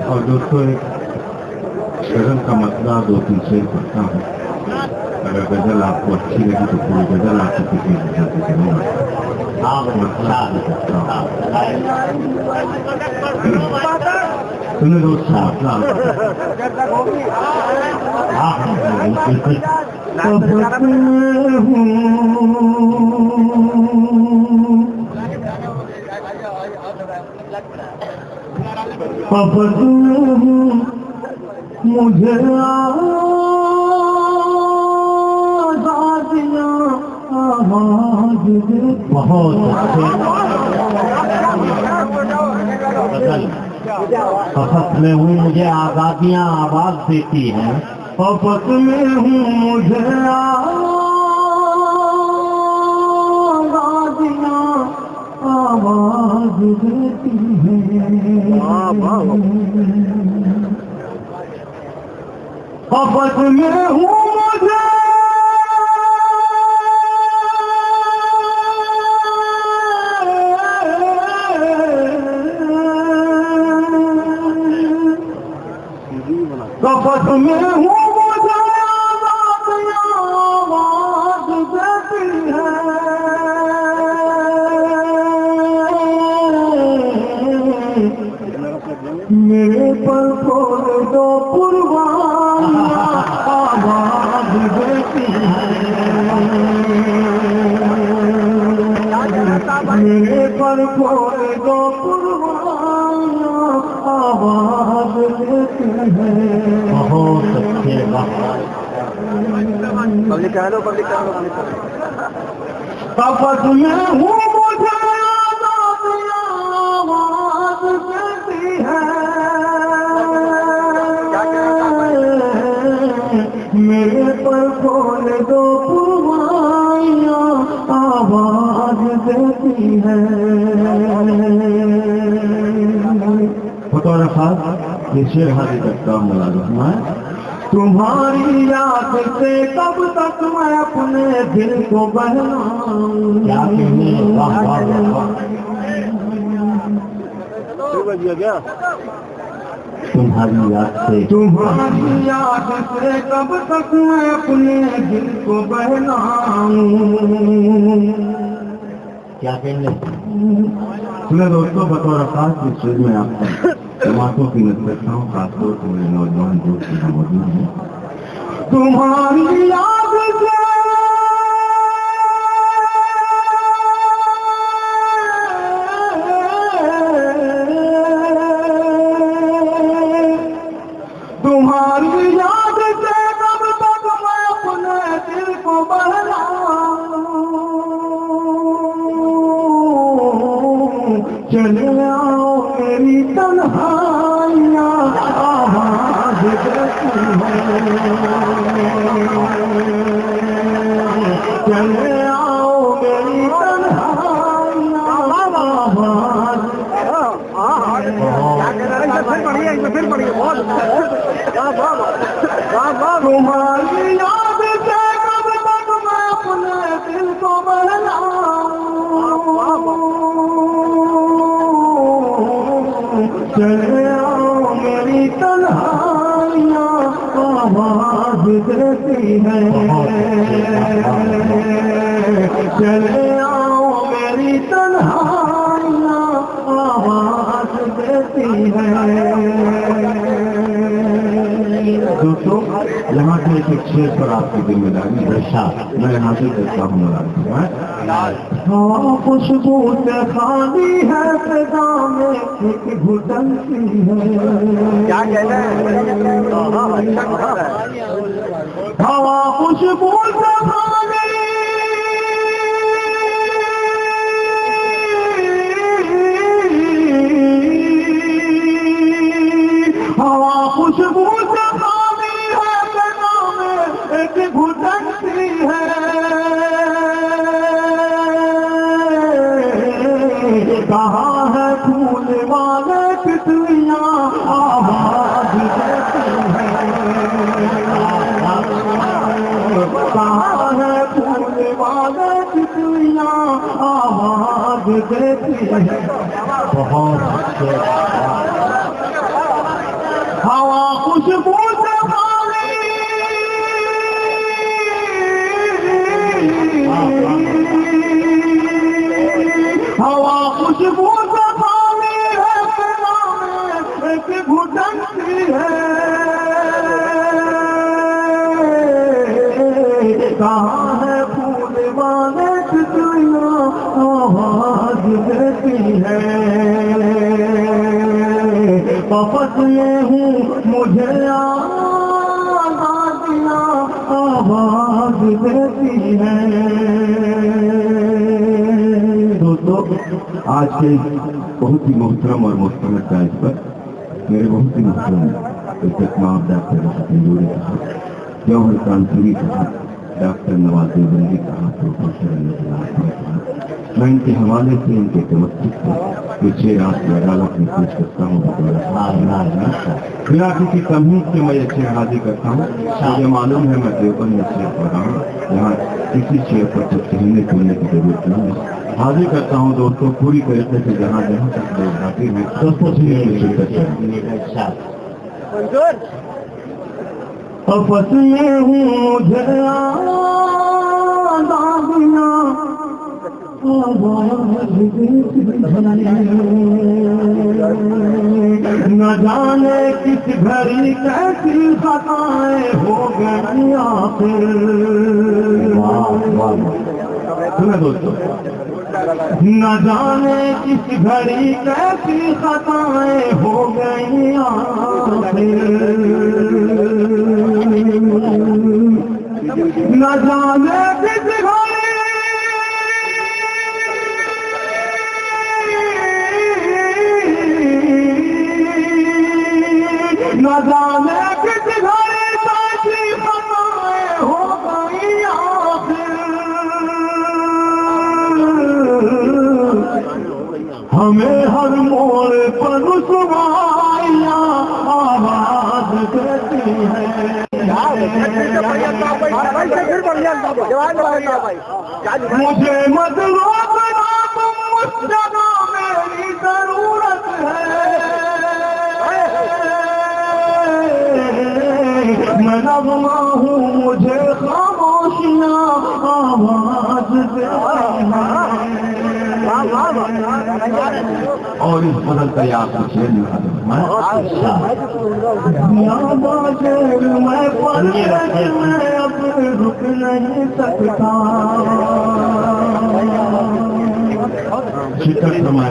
اور دوستوں ایک غزل کا مسئلہ 2-3 شعر پڑھتا ہوں. اگر غزل آپ کو اچھی لگی تو پوری غزل آپ کو کسی وجہ سے کروں گا. سنیں دوستوں مسئلہ مجھے آزادیاں آواز بہت فقط میں ہوں مجھے آزادیاں آواز دیتی ہیں. فقط میں ہوں مجھے آزادیاں آواز دیتی ہیں. فقط میں ہوں مجھے فقط میں ہوں مجھے آزادیاں آواز دیتی ہے. میرے پر کھول دو قربانیاں آواز دیتی ہے. میرے پر کھول دو قربانیاں آواز دیتی ہے. بہت اچھے پبلک کہہ لو فقط میں ہوں مجھے آزادیاں آواز دیتی ہے. میرے پر کھول دو قربانیاں آواز دیتی ہے. بطور خاص یہ شعر حاضر کرتا ہوں ملازم ہے. تمہاری یاد سے کب تک میں اپنے دل کو بہلاؤں. تمہاری یاد سے کب تک میں اپنے دل کو بہلاؤں. کیا کہنے سنیں دوستوں بطور خاص اس شعر میں آپ کو جماعتوں کی نظر رکھتا ہوں. خاص طور سے میرے نوجوان دوست یہاں موجود ہیں. تمہاری یاد سے تمہاری یاد سے کب تک میں اپنے دل کو بہلاؤں. چلے آؤ میری تنہائیاں آواز دیتی ہیں. چلے آؤ میری تنہائیاں آواز. تمہاری یاد سے کب تک میں اپنے دل کو بہلاؤں. چلے آؤ میری تنہائیاں آواز دیتی ہے. چلے آؤ میری تنہائیاں آواز دیتی ہے. دوستوں یہاں سے ایک شعر پر آپ کی ذمہ داری میں حاصل کرتا ہوں. ہوا خوشبو سے خالی ہے فضا میں ایک گھٹن سی ہے. ہوا خوشبو سے خالی ہوا خوشبو سے خالی ہے فضا میں ایک گھٹن سی ہے. کہاں ہے پھول والے تتلیاں آواز دیتی ہے. کہاں ہے پھول والے تتلیاں آواز دیتی ہے. ہوا خوشبو سے ہوا خوشبو سے خالی ہے ایک گھٹن سی ہے کہاں ہے پھول والے تجھیاں آواز دیتی ہے واپس میں ہوں مجھے آزادیاں آواز دیتی ہے. دوستو آج کے بہت ہی محترم اور مستند جائز پر میرے بہت ہی محترم استقبال ڈاکٹر تندوری صاحب جوہر کانپوری صاحب ڈاکٹر نواز دیوبندی صاحب پروفیسر میں ان کے حوالے سے ان کے توسط سے پچھلے رات کی عدالت میں پیش کرتا ہوں. بنا کسی تمہید کے میں یہ شعر حاضر کرتا ہوں. مجھے معلوم ہے میں دیوبند میں شعر پڑھ رہا ہوں, یہاں کسی شعر پر کچھ کہنے سننے کی ضرورت نہیں ہے. حاضر کرتا ہوں دوستوں پوری طریقے سے جہاں جہاں تک لوگ حاضر ہیں آپس میں ہوں مجھے نہ جانے کس گھڑی کیسی خطائیں ہو گئی آخر. سنیں دوستوں, نہ جانے کس گھڑی کیسی خطائیں ہو گئی آخر. نہ جانے کس گھڑی نہ جانے کس گھڑی کیسی خطائیں ہو گئی آخر. ہمیں ہر موڑ پر رسوائیاں آواز دیتی ہے. مجھے مت روکنا تم اس جگہ میری ضرورت ہے. میں نغمہ ہوں مجھے خاموشیاں آواز دیتی ہیں. اور اس بدل کا یاد کچھ ہے میں اب رک نہیں سکتا. شکر فرمائے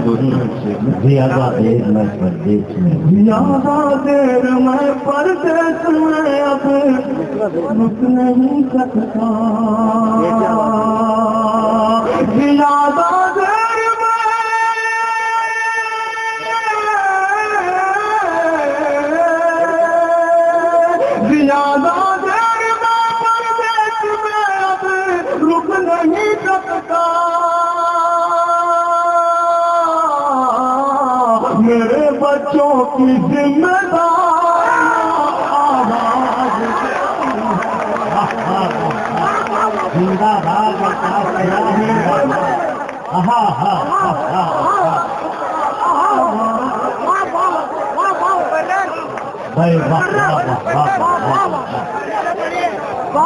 زیادہ دیر میں پردیس میں زیادہ دیر میں پردیس میں اب رک نہیں سکتا. زیادہ زیادہ دیر میں پردیس میں اب رک نہیں سکتا. میرے بچوں کی ذمہ داری آواز زندہ باد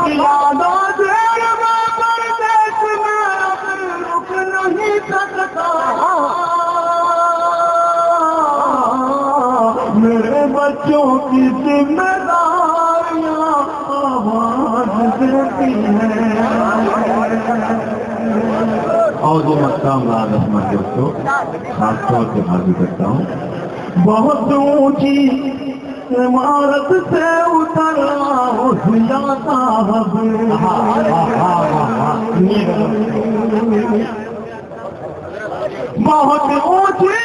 زیادہ دیر میں پردیس میں اب رک نہیں سکتا. میرے بچوں کی ذمہ داریاں آواز دیتی ہیں. اور جو مقام رحمت دوستوں خاص طور سے حاضر کرتا ہوں. بہت اونچی عمارت سے اترا جاتا بہت اونچی